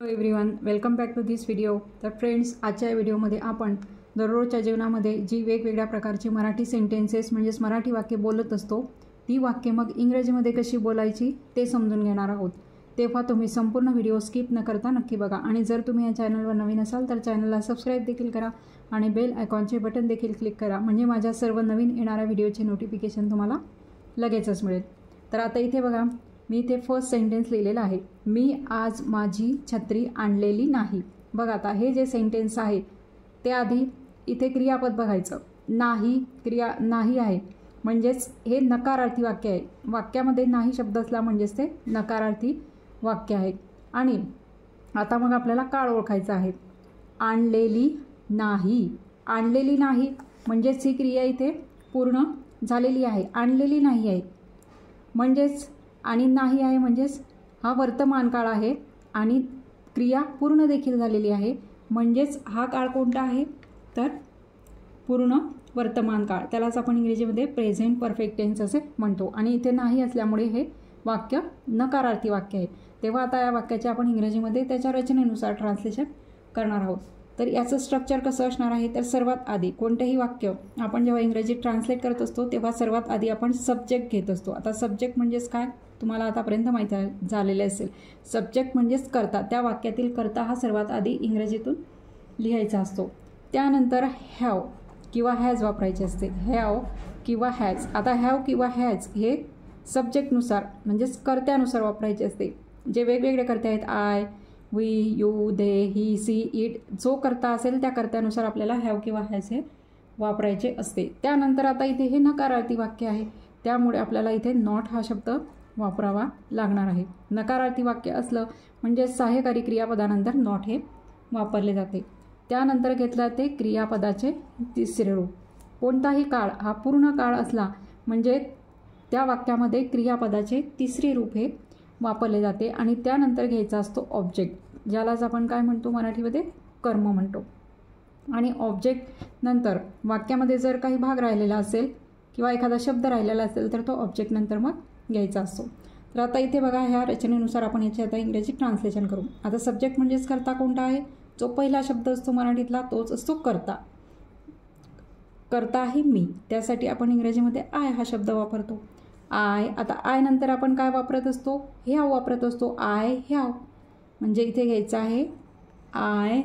Hello everyone, welcome back to this video. तर friends, आजच्या व्हिडिओमध्ये आपण दररोजच्या जीवनामध्ये जी वेगवेगळ्या प्रकारची मराठी सेंटेन्सेस म्हणजेच मराठी वाक्ये बोलत असतो, ती वाक्ये मग इंग्रजीमध्ये कशी बोलायची ते समजून घेणार आहोत. तेव्हा तुम्ही संपूर्ण व्हिडिओ स्किप न करता नक्की बघा. आणि जर तुम्ही या चॅनलवर नवीन असाल तर चॅनलला सबस्क्राईब देखील करा आणि बेल आयकॉनचे बटन देखील क्लिक करा, म्हणजे माझ्या सर्व नवीन येणाऱ्या व्हिडिओचे नोटिफिकेशन तुम्हाला लगेचच मिळेल. तर आता इथे बघा, मी इथे फर्स्ट सेंटेन्स लिहिलेला आहे, मी आज माझी छत्री आणलेली नाही. बघा, आता हे जे सेंटेन्स आहे ते आधी इथे क्रियापद बघायचं. नाही क्रिया नाही आहे म्हणजेच हे नकारार्थी वाक्य आहे. वाक्यामध्ये नाही शब्द असला म्हणजेच ते नकारार्थी वाक्य आहे. आणि आता मग आपल्याला काळ ओळखायचा आहे. आणलेली नाही, आणलेली नाही म्हणजेच ही क्रिया इथे पूर्ण झालेली आहे. आणलेली नाही आहे म्हणजेच, आणि नाही आहे म्हणजेच हा वर्तमान काळ आहे आणि क्रिया पूर्ण देखील झालेली आहे. म्हणजेच हा काळ कोणता आहे तर पूर्ण वर्तमान काळ, त्यालाच आपण इंग्रजीमध्ये प्रेझेंट परफेक्ट टेन्स असे म्हणतो. आणि इथे नाही असल्यामुळे हे वाक्य नकारार्थी वाक्य आहे. तेव्हा आता या वाक्याचे आपण इंग्रजीमध्ये त्याच्या रचनेनुसार ट्रान्सलेशन करणार आहोत. तर याचं स्ट्रक्चर कसं असणार आहे तर सर्वात आधी कोणतेही वाक्य आपण जेव्हा इंग्रजीत ट्रान्सलेट करत असतो तेव्हा सर्वात आधी आपण सब्जेक्ट घेत असतो. आता सब्जेक्ट म्हणजेच काय तुम्हाला आतापर्यंत माहीत झालेले असेल. सब्जेक्ट म्हणजेच कर्ता, त्या वाक्यातील कर्ता हा सर्वात आधी इंग्रजीतून लिहायचा असतो. त्यानंतर हॅव किंवा हॅज वापरायचे असते. हॅव किंवा हॅज. आता हॅव किंवा हॅज हे सब्जेक्टनुसार म्हणजेच कर्त्यानुसार वापरायचे असते. जे वेगवेगळे कर्ते आहेत, I, we, you, they, he, she, it, जो कर्ता असेल त्या कर्त्यानुसार आपल्याला हॅव किंवा हॅज हे वापरायचे असते. त्यानंतर आता इथे हे नकारार्थी वाक्य आहे, त्यामुळे आपल्याला इथे नॉट हा शब्द वापरावा लागणार आहे. नकारार्थी वाक्य असलं म्हणजे सहाय्यकारी क्रियापदानंतर नॉट हे वापरले जाते. त्यानंतर घेतला ते क्रियापदाचे तिसरे रूप. कोणताही काळ हा पूर्ण काळ असला म्हणजे त्या वाक्यामध्ये क्रियापदाचे तिसरे रूप हे वापरले जाते. आणि त्यानंतर घ्यायचा असतो ऑब्जेक्ट, ज्यालाच आपण काय म्हणतो मराठीमध्ये कर्म म्हणतो. आणि ऑब्जेक्ट नंतर वाक्यामध्ये जर काही भाग राहिलेला असेल किंवा एखादा शब्द राहिलेला असेल तर तो ऑब्जेक्ट नंतर मग घ्यायचा असतो. तर आता इथे बघा, ह्या रचनेनुसार आपण याचे आता इंग्रजी ट्रान्सलेशन करू. आता सब्जेक्ट म्हणजेच कर्ता कोणता आहे, जो पहिला शब्द असतो मराठीतला तोच असतो कर्ता. कर्ता आहे मी, त्यासाठी आपण इंग्रजीमध्ये आय हा शब्द वापरतो. आय. आता आय नंतर आपण काय वापरत असतो, हॅव वापरत असतो. आय हॅव म्हणजे इथे घ्यायचं आहे आय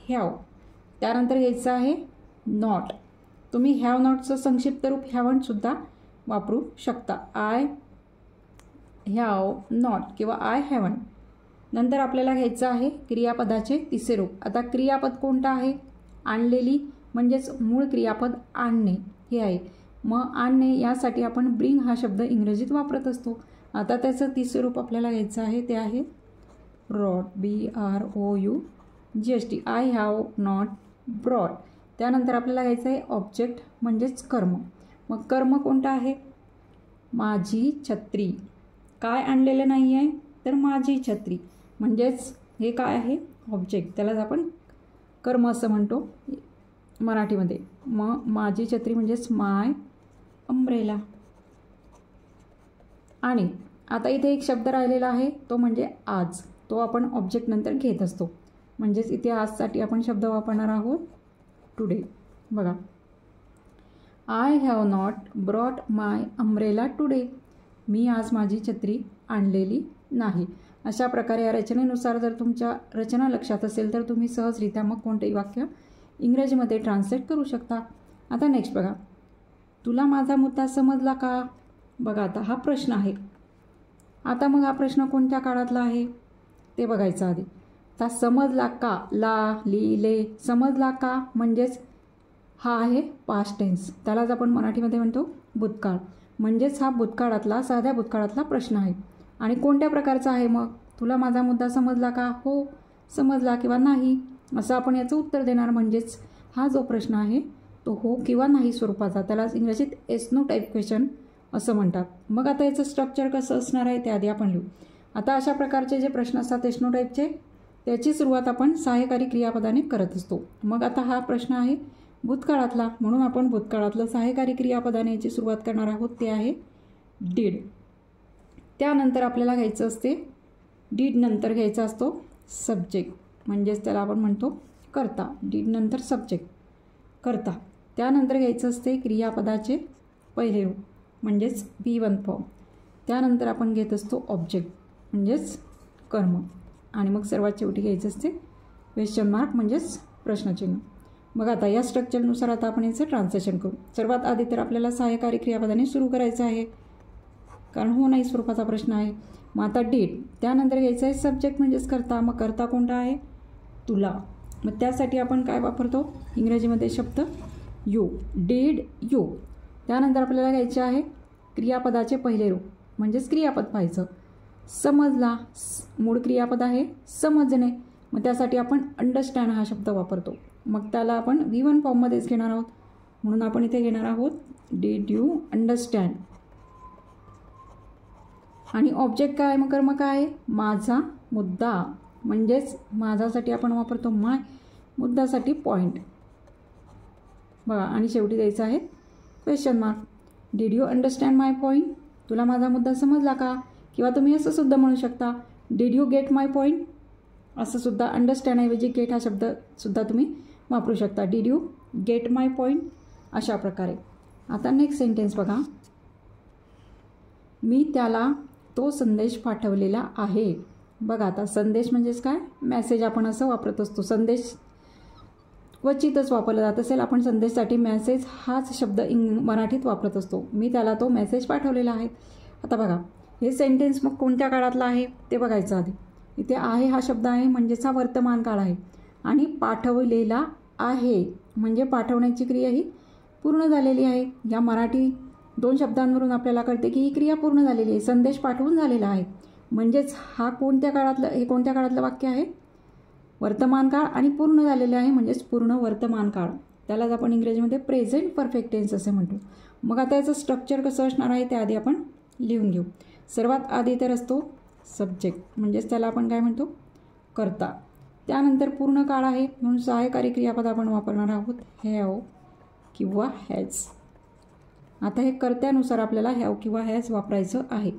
हॅव. त्यानंतर घ्यायचं आहे नॉट. तुम्ही हॅव नॉटचं संक्षिप्त रूप हॅवंटसुद्धा वापरू शकता. आय हॅव नॉट किंवा आय हॅवंट. नंतर आपल्याला घ्यायचं आहे क्रियापदाचे तिसरे रूप. आता क्रियापद कोणतं आहे, आणलेली म्हणजेच मूळ क्रियापद आणणे हे आहे. मग आणणे यासाठी आपण ब्रिंग हा शब्द इंग्रजीत वापरत असतो. आता त्याचं तिसरं रूप आपल्याला घ्यायचं आहे, ते आहे brought, BROUGHT. I have not brought. त्यानंतर आपल्याला घ्यायचं आहे ऑब्जेक्ट म्हणजेच कर्म. मग कर्म कोणतं आहे, माझी छत्री. काय आणलेलं नाही आहे तर माझी छत्री म्हणजेच हे काय आहे ऑब्जेक्ट, त्यालाच आपण कर्म असं म्हणतो मराठीमध्ये. मग माझी छत्री म्हणजेच माय अम्ब्रेला. आणि आता इथे एक शब्द राहिलेला आहे तो म्हणजे आज, तो आपण ऑब्जेक्ट नंतर घेत असतो. म्हणजेच इथे आजसाठी आपण शब्द वापरणार आहोत टुडे. बघा, I have not brought my umbrella today. मी आज माझी छत्री आणलेली नाही. अशा प्रकारे या रचनेनुसार जर तुमच्या रचना लक्षात असेल तर तुम्ही सहजरित्या मग कोणतेही वाक्य इंग्रजीमध्ये ट्रान्सलेट करू शकता. आता नेक्स्ट बघा, तुला माझा मुद्दा समजला का. बघा, आता हा प्रश्न आहे. आता मग हा प्रश्न कोणत्या काळातला आहे ते बघायचं आधी. आता समजला का, ला, ली, ले, समजला का म्हणजेच हा आहे पास्ट टेन्स, त्यालाच आपण मराठीमध्ये म्हणतो भूतकाळ. म्हणजेच हा भूतकाळातला, साध्या भूतकाळातला प्रश्न आहे. आणि कोणत्या प्रकारचा आहे मग, तुला माझा मुद्दा समजला का, हो समजला किंवा नाही असं आपण याचं उत्तर देणार. म्हणजेच हा जो प्रश्न आहे तो हो किंवा नाही स्वरूपाचा, त्यालाच इंग्रजीत येस नो टाईप क्वेश्चन असं म्हणतात. मग आता याचं स्ट्रक्चर कसं असणार आहे ते आधी आपण लिहू. आता अशा प्रकारचे जे प्रश्न असतात येस नो टाईपचे, त्याची सुरुवात आपण सहाय्यकारी क्रियापदाने करत असतो. मग आता हा प्रश्न आहे भूतकाळातला, म्हणून आपण भूतकाळातलं सहाय्यकारी क्रियापदाने याची सुरुवात करणार आहोत, ते आहे डीड. त्यानंतर आपल्याला घ्यायचं असते, डीड नंतर घ्यायचा असतो सब्जेक्ट म्हणजेच त्याला आपण म्हणतो कर्ता. डीड नंतर सब्जेक्ट कर्ता. त्यानंतर घ्यायचं असते क्रियापदाचे पहिले रूप म्हणजेच V1 फॉर्म. त्यानंतर आपण घेत असतो ऑब्जेक्ट म्हणजेच कर्म आणि मग सर्वात शेवटी घ्यायचं असते क्वेश्चन मार्क म्हणजेच प्रश्नचिन्ह. मग आता या स्ट्रक्चरनुसार आता आपण याचं ट्रान्सलेशन करू. सर्वात आधी तर आपल्याला सहाय्यकारी क्रियापदाने सुरू करायचं आहे कारण हो नाही स्वरूपाचा प्रश्न आहे. मग आता डीड. त्यानंतर घ्यायचं आहे सब्जेक्ट म्हणजेच कर्ता. मग कर्ता कोणता आहे? तुला. मग त्यासाठी आपण काय वापरतो इंग्रजीमध्ये शब्द यू. Did you. त्यानंतर आपल्याला घ्यायचे आहे क्रियापदाचे पहिले रूप म्हणजेच क्रियापद पाहायचं. समजला मूळ क्रियापद आहे समजणे. मग त्यासाठी आपण अंडरस्टँड हा शब्द वापरतो. मग त्याला आपण V1 फॉर्ममध्येच घेणार आहोत म्हणून आपण इथे घेणार आहोत डीड यू अंडरस्टँड. आणि ऑब्जेक्ट काय मग कर्म काय आहे? माझा मुद्दा म्हणजेच माझासाठी आपण वापरतो माय, मुद्दासाठी पॉईंट बघा. आणि शेवटी द्यायचं आहे question mark. Did you understand my point? तुला माझा मुद्दा समजला का? किंवा तुम्ही असं सुद्धा म्हणू शकता did you get my point. असं सुद्धा अंडरस्टँडऐवजी गेट हा शब्दसुद्धा तुम्ही वापरू शकता. Did you get my point अशा प्रकारे. आता नेक्स्ट सेंटेन्स बघा. मी त्याला तो संदेश पाठवलेला आहे. बघा आता संदेश म्हणजेच काय? मेसेज आपण असं वापरत असतो. संदेश क्वचितच वापरला जात असेल आपण संदेशसाठी मेसेज हाच शब्द मराठीत वापरत असतो. मी त्याला तो मेसेज पाठवलेला आहे. आता बघा हे सेंटेन्स मग कोणत्या काळातलं आहे ते बघायचं आधी. इथे आहे हा शब्द आहे म्हणजेच हा वर्तमान काळ आहे आणि पाठवलेला आहे म्हणजे पाठवण्याची क्रिया ही पूर्ण झालेली आहे. या मराठी 2 शब्दांवरून आपल्याला कळते की ही क्रिया पूर्ण झालेली आहे. संदेश पाठवून झालेला आहे म्हणजेच हे कोणत्या काळातलं वाक्य आहे? वर्तमान काळ आणि पूर्ण झालेले आहे म्हणजेच पूर्ण वर्तमान काळ. त्यालाच आपण इंग्रजीमध्ये प्रेझेंट परफेक्ट टेन्स असे म्हणतो. मग आता याचं स्ट्रक्चर कसं असणार आहे ते आधी आपण लिहून घेऊ. सर्वात आधी तर असतो सब्जेक्ट म्हणजेच त्याला आपण काय म्हणतो? कर्ता. त्यानंतर पूर्ण काळ आहे म्हणून सहाय्यकारी क्रियापद आपण वापरणार आहोत हॅव किंवा हॅज. आता हे कर्त्यानुसार आपल्याला हॅव किंवा हॅज वापरायचं आहे.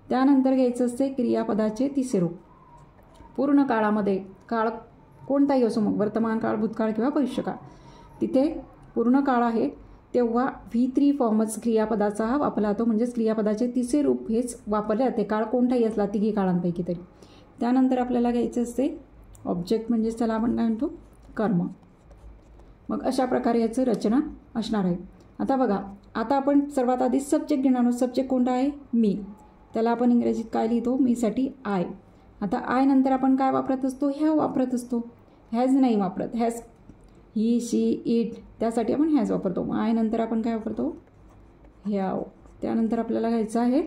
त्यानंतर घ्यायचं असते क्रियापदाचे तिसरे रूप. पूर्ण काळामध्ये काळ कोणताही असो मग वर्तमान काळ भूतकाळ किंवा भविष्यकाळ. तिथे पूर्ण काळ आहे तेव्हा V3 फॉर्मच क्रियापदाचा हा वापरला जातो म्हणजेच क्रियापदाचे तिसरे रूप हेच वापरले जाते. काळ कोणताही असला तिघी काळांपैकी तरी. त्यानंतर आपल्याला घ्यायचं असते ऑब्जेक्ट म्हणजेच त्याला आपण काय म्हणतो? कर्म. मग अशा प्रकारे याचं रचना असणार आहे. आता बघा आता आपण सर्वात आधी सब्जेक्ट घेणार आहोत. सब्जेक्ट कोणता आहे? मी. त्याला आपण इंग्रजीत काय लिहितो? मीसाठी आय. आता आय नंतर आपण काय वापरत असतो? हॅव वापरत असतो. हॅज नाही वापरत. हॅज ही शी इट त्यासाठी आपण हॅज वापरतो. आय नंतर आपण काय वापरतो? हॅव. त्यानंतर आपल्याला घ्यायचं आहे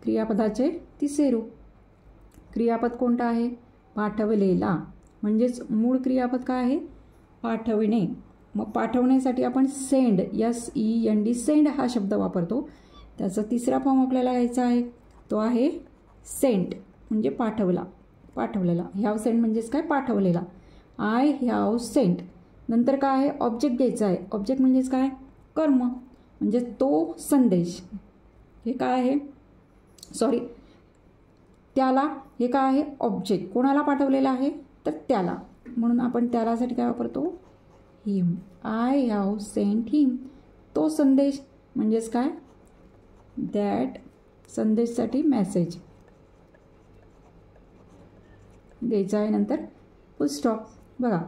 क्रियापदाचे तिसरे रूप. क्रियापद कोणता आहे? पाठवलेला म्हणजेच मूळ क्रियापद काय आहे? पाठवणे. मग पाठवण्यासाठी आपण सेंड SEND सेंड हा शब्द वापरतो. त्याचा तिसरा फॉर्म आपल्याला घ्यायचा आहे तो आहे सेंट म्हणजे पाठवलेला. हॅव सेंट म्हणजेच काय? पाठवलेला. I have sent. नंतर काय आहे? ऑब्जेक्ट घ्यायचा आहे. ऑब्जेक्ट म्हणजेच काय? कर्म म्हणजे तो संदेश. हे काय आहे? सॉरी त्याला. हे काय आहे? ऑब्जेक्ट. कोणाला पाठवलेला आहे? तर त्याला. म्हणून आपण त्यालासाठी काय वापरतो? Him. I have sent him. तो संदेश म्हणजेच काय? दॅट. संदेशसाठी मेसेज द्यायचा आहे नंतर फुल स्टॉप. बघा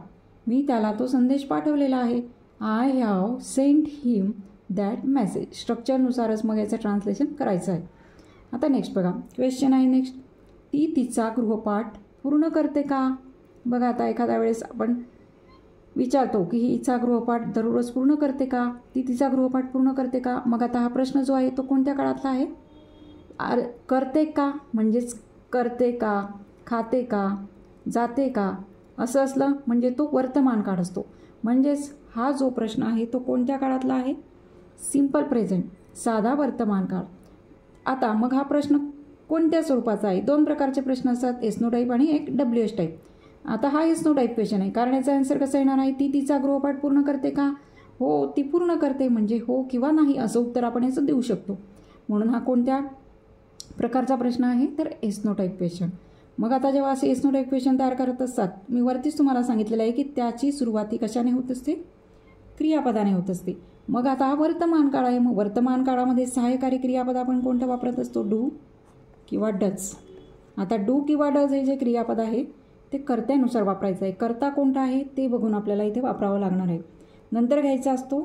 मी त्याला तो संदेश पाठवलेला आहे. I have sent him that message. स्ट्रक्चरनुसारच मग याचं ट्रान्सलेशन करायचं आहे. आता नेक्स्ट बघा क्वेश्चन आहे नेक्स्ट. ती तिचा गृहपाठ पूर्ण करते का? बघा आता एखाद्या वेळेस आपण विचारतो की हिचा गृहपाठ दररोज पूर्ण करते का? ती तिचा गृहपाठ पूर्ण करते का? मग आता हा प्रश्न जो आहे तो कोणत्या काळातला आहे? करते का म्हणजेच करते का, खाते का, जाते का असं असलं म्हणजे तो वर्तमान काळ असतो. म्हणजेच हा जो प्रश्न आहे तो कोणत्या काळातला आहे? सिंपल प्रेझेंट साधा वर्तमान काळ. आता मग हा प्रश्न कोणत्या स्वरूपाचा आहे? 2 प्रकारचे प्रश्न असतात, एसनो टाईप आणि एक WH टाईप. आता हा एसनो टाईप क्वेश्चन आहे कारण याचा आन्सर कसा येणार आहे? ती तिचा गृहपाठ पूर्ण करते का? हो ती पूर्ण करते म्हणजे हो किंवा नाही असं उत्तर आपण याचं देऊ शकतो. म्हणून हा कोणत्या प्रकारचा प्रश्न आहे? तर एसनो टाईप क्वेश्चन. मग आता जेव्हा असे येस नो टाईप क्वेश्चन तयार करत असतात, मी वरतीच तुम्हाला सांगितलेलं आहे की त्याची सुरुवाती कशाने होत असते, क्रियापदाने होत असते. मग आता हा वर्तमान काळ आहे. मग वर्तमान काळामध्ये सहाय्यकारी क्रियापद आपण कोणतं वापरत असतो, डू किंवा डज. आता डू किंवा डज हे जे क्रियापद आहे ते कर्त्यानुसार वापरायचं आहे. कर्ता कोणता आहे ते बघून आपल्याला इथे वापरावं लागणार आहे. नंतर घ्यायचा असतो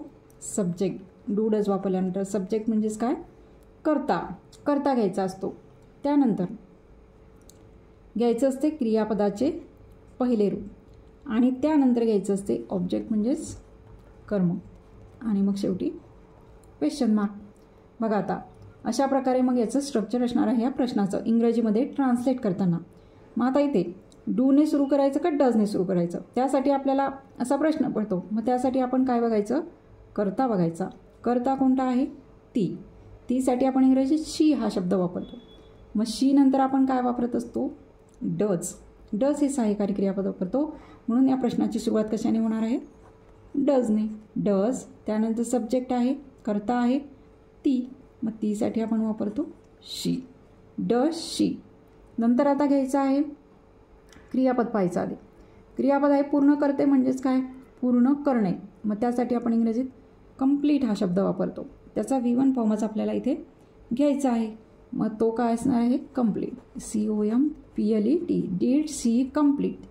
सब्जेक्ट. डू डज वापरल्यानंतर सब्जेक्ट म्हणजेच काय, कर्ता घ्यायचा असतो. त्यानंतर घ्यायचं असते क्रियापदाचे पहिले रूप आणि त्यानंतर घ्यायचं असते ऑब्जेक्ट म्हणजेच कर्म आणि मग शेवटी क्वेश्चन मार्क. बघा आता अशा प्रकारे मग याचं स्ट्रक्चर असणार आहे या प्रश्नाचं इंग्रजीमध्ये ट्रान्सलेट करताना. मग आता इथे डूने सुरू करायचं का डजने सुरू करायचं, त्यासाठी आपल्याला असा प्रश्न पडतो. मग त्यासाठी आपण काय बघायचं, कर्ता बघायचा. कर्ता कोणता आहे, तीसाठी आपण इंग्रजीत शी हा शब्द वापरतो. मग शी नंतर आपण काय वापरत असतो, डज हे सहाय्यकारी क्रियापद वापरतो. म्हणून या प्रश्नाची सुरुवात कशाने होणार आहे, डजने. डज, त्यानंतर सब्जेक्ट आहे, कर्ता आहे ती, मग तीसाठी आपण वापरतो शी, डज शी. नंतर आता घ्यायचं आहे क्रियापद. पाहायचं आधी क्रियापद आहे पूर्ण करते म्हणजेच काय, पूर्ण करणे. मग त्यासाठी आपण इंग्रजीत कंप्लीट हा शब्द वापरतो. त्याचा V1 फॉर्मच आपल्याला इथे घ्यायचा आहे. मग तो काय असणार आहे, complete, COMPLET, did she complete.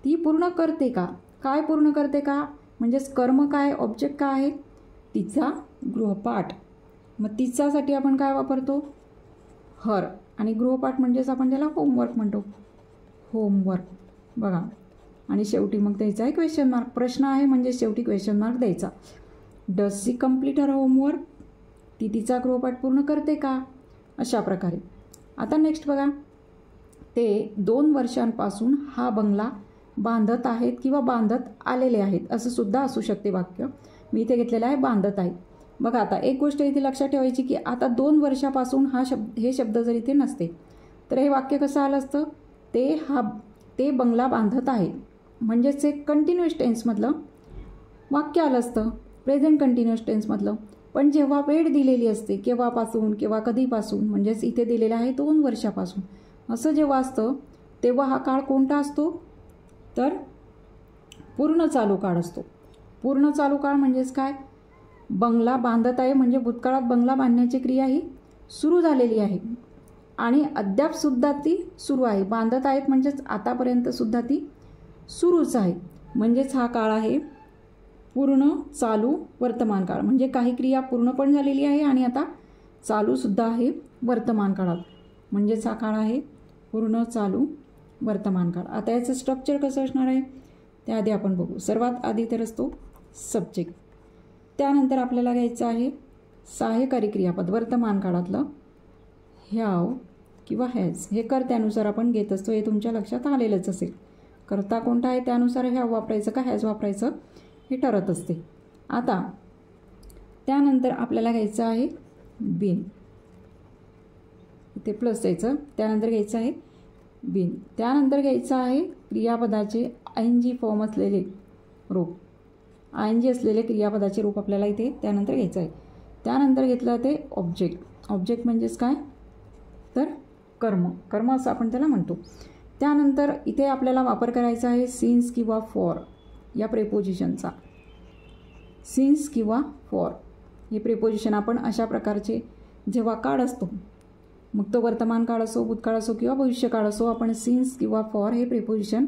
ती पूर्ण करते का, काय पूर्ण करते का, म्हणजेच कर्म काय, ऑब्जेक्ट काय आहे, तिचा गृहपाठ. मग तिच्यासाठी आपण काय वापरतो, हर, आणि गृहपाठ म्हणजेच आपण त्याला होमवर्क म्हणतो, होमवर्क. बघा आणि शेवटी मग द्यायचा आहे क्वेश्चन मार्क. प्रश्न आहे म्हणजे शेवटी क्वेश्चन मार्क द्यायचा. Does she complete her homework, ती तिचा गृहपाठ पूर्ण करते का, अशा प्रकारे. आता नेक्स्ट बघा, ते 2 वर्षांपासून हा बंगला बांधत आहेत किंवा बांधत आलेले आहेत असं सुद्धा असू शकते वाक्य. मी इथे घेतलेलं आहे बांधत आहे. बघा आता एक गोष्ट इथे लक्षात ठेवायची की आता 2 वर्षापासून हे शब्द जर इथे नसते तर हे वाक्य कसं आलं असतं, ते बंगला बांधत आहे म्हणजेच एक कंटिन्युअस टेन्समधलं वाक्य आलं असतं, प्रेझेंट कंटिन्युअस टेन्समधलं. पण जेव्हा वेळ दिलेली असते केव्हापासून किंवा कधीपासून, म्हणजेच इथे दिलेलं आहे 2 वर्षापासून, असं जेव्हा असतं तेव्हा हा काळ कोणता असतो, तर पूर्ण चालू काळ असतो. पूर्ण चालू काळ म्हणजेच काय, बंगला बांधत आहे म्हणजे भूतकाळात बंगला बांधण्याची क्रिया ही सुरू झालेली आहे आणि अद्यापसुद्धा ती सुरू आहे. बांधत आहेत म्हणजेच आतापर्यंतसुद्धा ती सुरूच आहे. म्हणजेच हा काळ आहे पूर्ण चालू वर्तमान काळ. म्हणजे काही क्रिया पूर्ण पण झालेली आहे आणि आता चालूसुद्धा आहे वर्तमान काळात. म्हणजेच हा काळ आहे पूर्ण चालू वर्तमान काळ. आता याचं स्ट्रक्चर कसं असणार आहे त्याआधी आपण बघू. सर्वात आधी तर असतो सब्जेक्ट, त्यानंतर आपल्याला घ्यायचं आहे सहाय्यकारी क्रियापद वर्तमान काळातलं, हॅव किंवा हॅज. हे कर्त्यानुसार आपण घेत असतो, हे तुमच्या लक्षात आलेलंच असेल. कर्ता कोणता आहे त्यानुसार हॅव वापरायचं का हॅज वापरायचं हे ठरत असते. आता त्यानंतर आपल्याला घ्यायचं आहे बीन, इथे प्लस द्यायचं, त्यानंतर घ्यायचं आहे बीन, त्यानंतर घ्यायचं आहे क्रियापदाचे ING फॉर्म असलेले रूप, ING असलेले क्रियापदाचे रूप आपल्याला इथे त्यानंतर घ्यायचं आहे. त्यानंतर घेतलं ते ऑब्जेक्ट म्हणजेच काय, तर कर्म असं आपण त्याला म्हणतो. त्यानंतर इथे आपल्याला वापर करायचा आहे सिन्स किंवा फॉर या प्रेपोजिशनचा. सिन्स किंवा फॉर हे प्रेपोजिशन आपण अशा प्रकारचे जेव्हा काळ असतो, मग तो वर्तमान काळ असो, भूतकाळ असो किंवा भविष्यकाळ असो, आपण सिन्स किंवा फॉर हे प्रेपोजिशन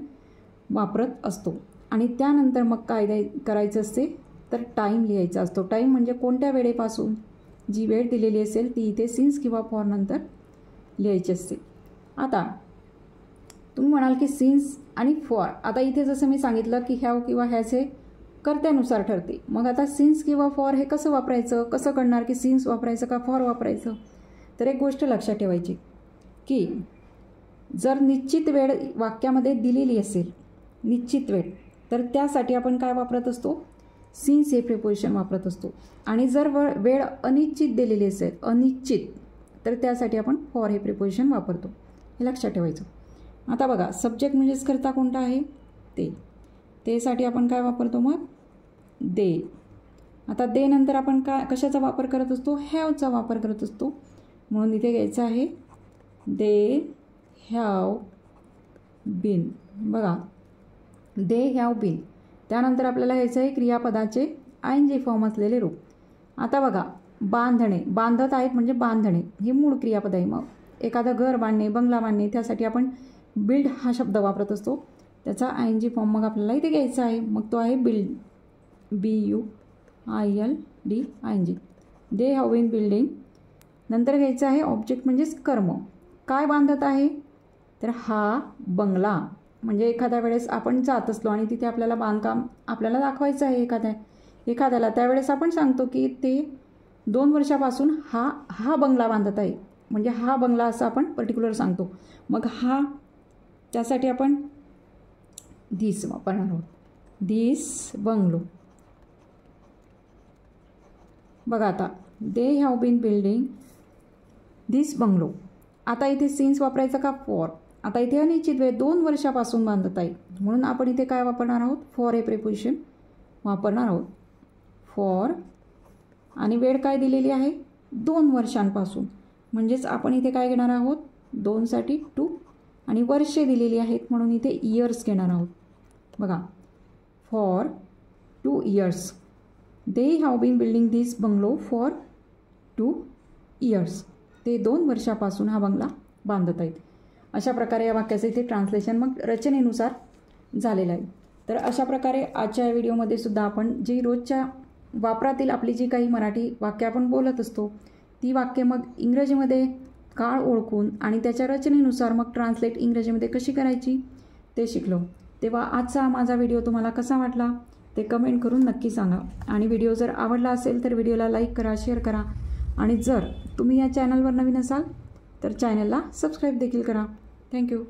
वापरत असतो. आणि त्यानंतर मग काय करायचं असते तर टाईम लिहायचा असतो. टाईम म्हणजे कोणत्या वेळेपासून, जी वेळ दिलेली असेल ती इथे सिन्स किंवा फॉर नंतर लिहायची असते. आता तुम्ही म्हणाल की सिन्स आणि फॉर, आता इथे जसं मी सांगितलं की हॅव किंवा हॅज हे कर्त्यानुसार ठरते. मग आता सिन्स किंवा फॉर हे कसं वापरायचं, कसं कळणार की सिन्स वापरायचं का फॉर वापरायचं. तर एक गोष्ट लक्षात ठेवायची की जर निश्चित वेळ वाक्यामध्ये दिलेली असेल, निश्चित वेळ, तर त्यासाठी आपण काय वापरत असतो, सिन्स हे प्रिपोजिशन वापरत असतो. आणि जर वेळ अनिश्चित दिलेली असेल, अनिश्चित, तर त्यासाठी आपण फॉर हे प्रिपोजिशन वापरतो. हे लक्षात ठेवायचं. आता बघा सब्जेक्ट म्हणजेच कर्ता कोणता आहे, तेसाठी आपण काय वापरतो, मग दे. आता दे नंतर आपण कशाचा वापर करत असतो, हॅवचा वापर करत असतो. म्हणून इथे घ्यायचं आहे दे हॅव बीन. बघा, दे हॅव बीन. त्यानंतर आपल्याला घ्यायचं आहे क्रियापदाचे ING फॉर्म असलेले रूप. आता बघा, बांधणे, बांधत आहेत म्हणजे बांधणे हे मूळ क्रियापद आहे. मग एखादं घर बांधणे, बंगला बांधणे, त्यासाठी आपण बिल्ड हा शब्द वापरत असतो. त्याचा ING फॉर्म मग आपल्याला इथे घ्यायचा आहे. मग तो आहे build, BUILDING. They have been building. नंतर घ्यायचं आहे ऑब्जेक्ट म्हणजेच कर्म. काय बांधत आहे, तर हा बंगला. म्हणजे एखाद्या वेळेस आपण जात असलो आणि तिथे आपल्याला बांधकाम आपल्याला दाखवायचं आहे एखाद्याला, त्यावेळेस आपण सांगतो की ते 2 वर्षापासून हा बंगला बांधत आहे. म्हणजे हा बंगला असं आपण पर्टिक्युलर सांगतो. मग हा, त्यासाठी आपण धिस वापरणार आहोत. This bungalow. बघा आता, they have been building this bungalow. आता इथे सिन्स वापरायचं का, फॉर. आता इथे अनिश्चित वेळ 2 वर्षापासून बांधत आहे म्हणून आपण इथे काय वापरणार आहोत, फॉर हे प्रिपोजिशन वापरणार आहोत. फॉर आणि वेळ काय दिलेली आहे, 2 वर्षांपासून. म्हणजेच आपण इथे काय घेणार आहोत, 2 साठी 2 आणि वर्षे दिलेली आहेत म्हणून इथे इयर्स घेणार आहोत. बघा, for 2 years. They have been building this bungalow for 2 years. ते 2 वर्षापासून हा बंगला बांधत आहेत. अशा प्रकारे या वाक्याचं इथे ट्रान्सलेशन मग रचनेनुसार झालेलं आहे. तर अशा प्रकारे आजच्या व्हिडिओमध्ये सुद्धा आपण जी रोजच्या वापरातील आपली जी काही मराठी वाक्य आपण बोलत असतो ती वाक्य मग इंग्रजीमध्ये काळ ओळखून आणि त्याच्या रचनेनुसार मग ट्रान्सलेट इंग्रजीमध्ये कशी करायची ते शिकलो. तेव्हा आजचा माझा व्हिडिओ तुम्हाला कसा वाटला ते कमेंट करून नक्की सांगा. आणि व्हिडिओ जर आवडला असेल तर व्हिडिओला लाईक करा, शेअर करा. आणि जर तुम्ही या चॅनलवर नवीन असाल तर चॅनलला सबस्क्राईब देखील करा. थँक्यू.